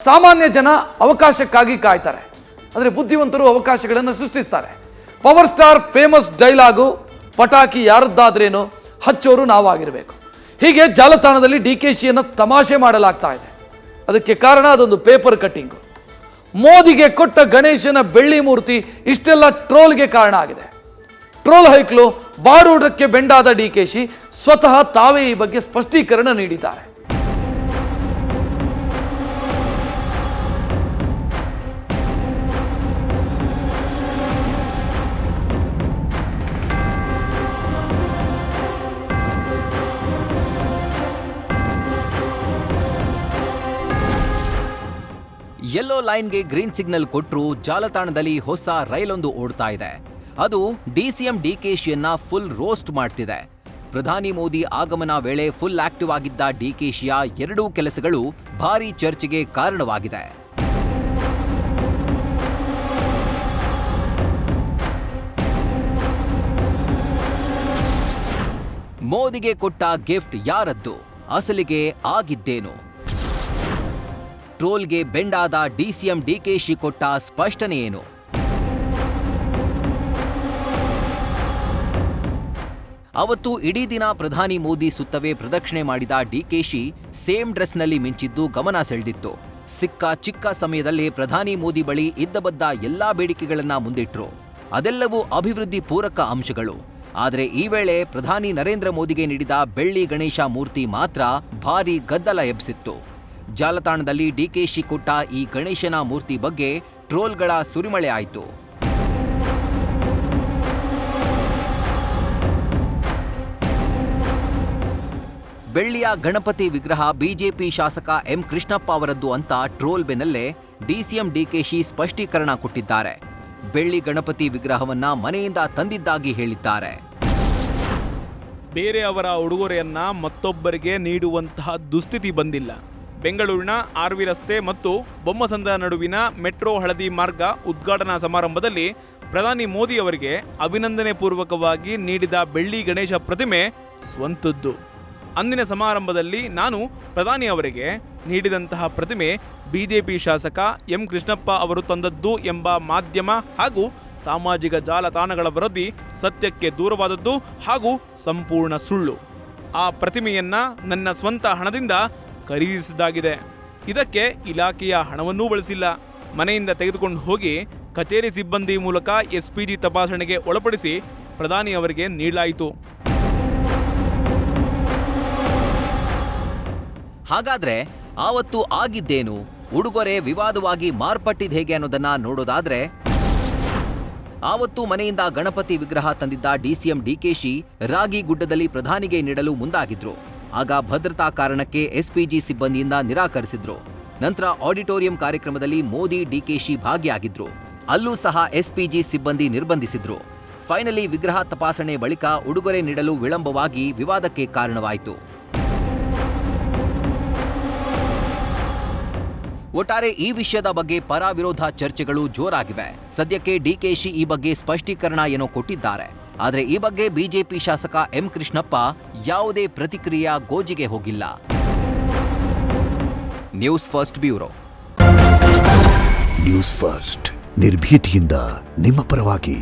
ಸಾಮಾನ್ಯ ಜನ ಅವಕಾಶಕ್ಕಾಗಿ ಕಾಯ್ತಾರೆ, ಆದರೆ ಬುದ್ಧಿವಂತರು ಅವಕಾಶಗಳನ್ನು ಸೃಷ್ಟಿಸ್ತಾರೆ. ಪವರ್ ಸ್ಟಾರ್ ಫೇಮಸ್ ಡೈಲಾಗು ಪಟಾಕಿ ಯಾರದ್ದಾದ್ರೇನು ಹಚ್ಚೋರು ನಾವಾಗಿರಬೇಕು. ಹೀಗೆ ಜಾಲತಾಣದಲ್ಲಿ ಡಿಕೆಶಿಯನ್ನು ತಮಾಷೆ ಮಾಡಲಾಗ್ತಾ ಇದೆ. ಅದಕ್ಕೆ ಕಾರಣ ಅದೊಂದು ಪೇಪರ್ ಕಟ್ಟಿಂಗು. ಮೋದಿಗೆ ಕೊಟ್ಟ ಗಣೇಶನ ಬೆಳ್ಳಿ ಮೂರ್ತಿ ಇಷ್ಟೆಲ್ಲ ಟ್ರೋಲ್ಗೆ ಕಾರಣ ಆಗಿದೆ. ಟ್ರೋಲ್ ಹೈಕ್ಲು ಬಾಡೂಟಕ್ಕೆ ಬೆಂಡಾದ ಡಿಕೆಶಿ ಸ್ವತಃ ತಾವೇ ಈ ಬಗ್ಗೆ ಸ್ಪಷ್ಟೀಕರಣ ನೀಡಿದ್ದಾರೆ. ಯೆಲ್ಲೋ ಲೈನ್ಗೆ ಗ್ರೀನ್ ಸಿಗ್ನಲ್ ಕೊಟ್ಟರು ಜಾಲತಾಣದಲ್ಲಿ ಹೊಸ ರೈಲೊಂದು ಓಡ್ತಾ ಇದೆ. ಅದು ಡಿಸಿಎಂ ಡಿಕೆಶಿಯನ್ನ ಫುಲ್ ರೋಸ್ಟ್ ಮಾಡ್ತಿದೆ. ಪ್ರಧಾನಿ ಮೋದಿ ಆಗಮನ ವೇಳೆ ಫುಲ್ ಆಕ್ಟಿವ್ ಆಗಿದ್ದ ಡಿಕೆಶಿಯ ಎರಡೂ ಕೆಲಸಗಳು ಭಾರೀ ಚರ್ಚೆಗೆ ಕಾರಣವಾಗಿದೆ. ಮೋದಿಗೆ ಕೊಟ್ಟ ಗಿಫ್ಟ್ ಯಾರದ್ದು? ಅಸಲಿಗೆ ಆಗಿದ್ದೇನು? ಟ್ರೋಲ್ಗೆ ಬೆಂಡಾದ ಡಿಸಿಎಂ ಡಿಕೆಶಿ ಕೊಟ್ಟ ಸ್ಪಷ್ಟನೆ ಏನು? ಅವತ್ತು ಇಡೀ ದಿನ ಪ್ರಧಾನಿ ಮೋದಿ ಸುತ್ತವೇ ಪ್ರದಕ್ಷಿಣೆ ಮಾಡಿದ ಡಿಕೆಶಿ ಸೇಮ್ ಡ್ರೆಸ್ನಲ್ಲಿ ಮಿಂಚಿದ್ದು ಗಮನ ಸೆಳೆದಿತ್ತು. ಸಿಕ್ಕ ಚಿಕ್ಕ ಸಮಯದಲ್ಲೇ ಪ್ರಧಾನಿ ಮೋದಿ ಬಳಿ ಇದ್ದಬದ್ದ ಎಲ್ಲಾ ಬೇಡಿಕೆಗಳನ್ನ ಮುಂದಿಟ್ರು. ಅದೆಲ್ಲವೂ ಅಭಿವೃದ್ಧಿ ಪೂರಕ ಅಂಶಗಳು. ಆದರೆ ಈ ವೇಳೆ ಪ್ರಧಾನಿ ನರೇಂದ್ರ ಮೋದಿಗೆ ನೀಡಿದ ಬೆಳ್ಳಿ ಗಣೇಶ ಮೂರ್ತಿ ಮಾತ್ರ ಭಾರೀ ಗದ್ದಲ ಎಬ್ಬಿಸಿತ್ತು. ಜಾಲತಾಣದಲ್ಲಿ ಡಿಕೆಶಿ ಕೊಟ್ಟ ಈ ಗಣೇಶನ ಮೂರ್ತಿ ಬಗ್ಗೆ ಟ್ರೋಲ್ಗಳ ಸುರಿಮಳೆ ಆಯಿತು. ಬೆಳ್ಳಿಯ ಗಣಪತಿ ವಿಗ್ರಹ ಬಿಜೆಪಿ ಶಾಸಕ ಎಂ ಕೃಷ್ಣಪ್ಪ ಅವರದ್ದು ಅಂತ ಟ್ರೋಲ್ ಬೆನ್ನಲ್ಲೇ ಡಿಸಿಎಂ ಡಿಕೆಶಿ ಸ್ಪಷ್ಟೀಕರಣ ಕೊಟ್ಟಿದ್ದಾರೆ. ಬೆಳ್ಳಿ ಗಣಪತಿ ವಿಗ್ರಹವನ್ನ ಮನೆಯಿಂದ ತಂದಿದ್ದಾಗಿ ಹೇಳಿದ್ದಾರೆ. ಬೇರೆಯವರ ಉಡುಗೊರೆಯನ್ನ ಮತ್ತೊಬ್ಬರಿಗೆ ನೀಡುವಂತಹ ದುಸ್ಥಿತಿ ಬಂದಿಲ್ಲ. ಬೆಂಗಳೂರಿನ ಆರ್ವಿ ರಸ್ತೆ ಮತ್ತು ಬೊಮ್ಮಸಂದ್ರ ನಡುವಿನ ಮೆಟ್ರೋ ಹಳದಿ ಮಾರ್ಗ ಉದ್ಘಾಟನಾ ಸಮಾರಂಭದಲ್ಲಿ ಪ್ರಧಾನಿ ಮೋದಿ ಅವರಿಗೆ ಅಭಿನಂದನೆ ಪೂರ್ವಕವಾಗಿ ನೀಡಿದ ಬೆಳ್ಳಿ ಗಣೇಶ ಪ್ರತಿಮೆ ಸ್ವಂತದ್ದು. ಅಂದಿನ ಸಮಾರಂಭದಲ್ಲಿ ನಾನು ಪ್ರಧಾನಿ ಅವರಿಗೆ ನೀಡಿದಂತಹ ಪ್ರತಿಮೆ ಬಿಜೆಪಿ ಶಾಸಕ ಎಂ ಕೃಷ್ಣಪ್ಪ ಅವರು ತಂದದ್ದು ಎಂಬ ಮಾಧ್ಯಮ ಹಾಗೂ ಸಾಮಾಜಿಕ ಜಾಲತಾಣಗಳ ವರದಿ ಸತ್ಯಕ್ಕೆ ದೂರವಾದದ್ದು ಹಾಗೂ ಸಂಪೂರ್ಣ ಸುಳ್ಳು. ಆ ಪ್ರತಿಮೆಯನ್ನ ನನ್ನ ಸ್ವಂತ ಹಣದಿಂದ ಖರೀದಿಸಿದ್ದಾಗಿದೆ. ಇದಕ್ಕೆ ಇಲಾಖೆಯ ಹಣವನ್ನೂ ಬಳಸಿಲ್ಲ. ಮನೆಯಿಂದ ತೆಗೆದುಕೊಂಡು ಹೋಗಿ ಕಚೇರಿ ಸಿಬ್ಬಂದಿ ಮೂಲಕ ಎಸ್ಪಿಜಿ ತಪಾಸಣೆಗೆ ಒಳಪಡಿಸಿ ಪ್ರಧಾನಿ ಅವರಿಗೆ ನೀಡಲಾಯಿತು. ಹಾಗಾದ್ರೆ ಆವತ್ತು ಆಗಿದ್ದೇನು? ಉಡುಗೊರೆ ವಿವಾದವಾಗಿ ಮಾರ್ಪಟ್ಟಿದ್ ಹೇಗೆ ಅನ್ನೋದನ್ನ ನೋಡೋದಾದ್ರೆ, ಆವತ್ತು ಮನೆಯಿಂದ ಗಣಪತಿ ವಿಗ್ರಹ ತಂದಿದ್ದ ಡಿಸಿಎಂ ಡಿಕೆಶಿ ರಾಗಿಗುಡ್ಡದಲ್ಲಿ ಪ್ರಧಾನಿಗೆ ನೀಡಲು ಮುಂದಾಗಿದ್ರು. ಆಗ ಭದ್ರತಾ ಕಾರಣಕ್ಕೆ ಎಸ್ಪಿಜಿ ಸಿಬ್ಬಂದಿಯಿಂದ ನಿರಾಕರಿಸಿದ್ರು. ನಂತರ ಆಡಿಟೋರಿಯಂ ಕಾರ್ಯಕ್ರಮದಲ್ಲಿ ಮೋದಿ ಡಿಕೆಶಿ ಭಾಗಿಯಾಗಿದ್ರು. ಅಲ್ಲೂ ಸಹ ಎಸ್ಪಿಜಿ ಸಿಬ್ಬಂದಿ ನಿರ್ಬಂಧಿಸಿದ್ರು. ಫೈನಲಿ ವಿಗ್ರಹ ತಪಾಸಣೆ ಬಳಿಕ ಉಡುಗೊರೆ ನೀಡಲು ವಿಳಂಬವಾಗಿ ವಿವಾದಕ್ಕೆ ಕಾರಣವಾಯಿತು. ಒಟ್ಟಾರೆ ಈ ವಿಷಯದ ಬಗ್ಗೆ ಪರ ವಿರೋಧ ಚರ್ಚೆಗಳು ಜೋರಾಗಿವೆ. ಸದ್ಯಕ್ಕೆ ಡಿಕೆಶಿ ಈ ಬಗ್ಗೆ ಸ್ಪಷ್ಟೀಕರಣ ಏನೋ ಕೊಟ್ಟಿದ್ದಾರೆ. ಆದರೆ ಈ ಬಗ್ಗೆ ಬಿಜೆಪಿ ಶಾಸಕ ಎಂ ಕೃಷ್ಣಪ್ಪ ಯಾವುದೇ ಪ್ರತಿಕ್ರಿಯೆಯ ಗೋಜಿಗೆ ಹೋಗಿಲ್ಲ. News first bureau. News first ನಿರ್ಭೀತಿಯಿಂದ ನಿಮ್ಮ ಪರವಾಗಿ.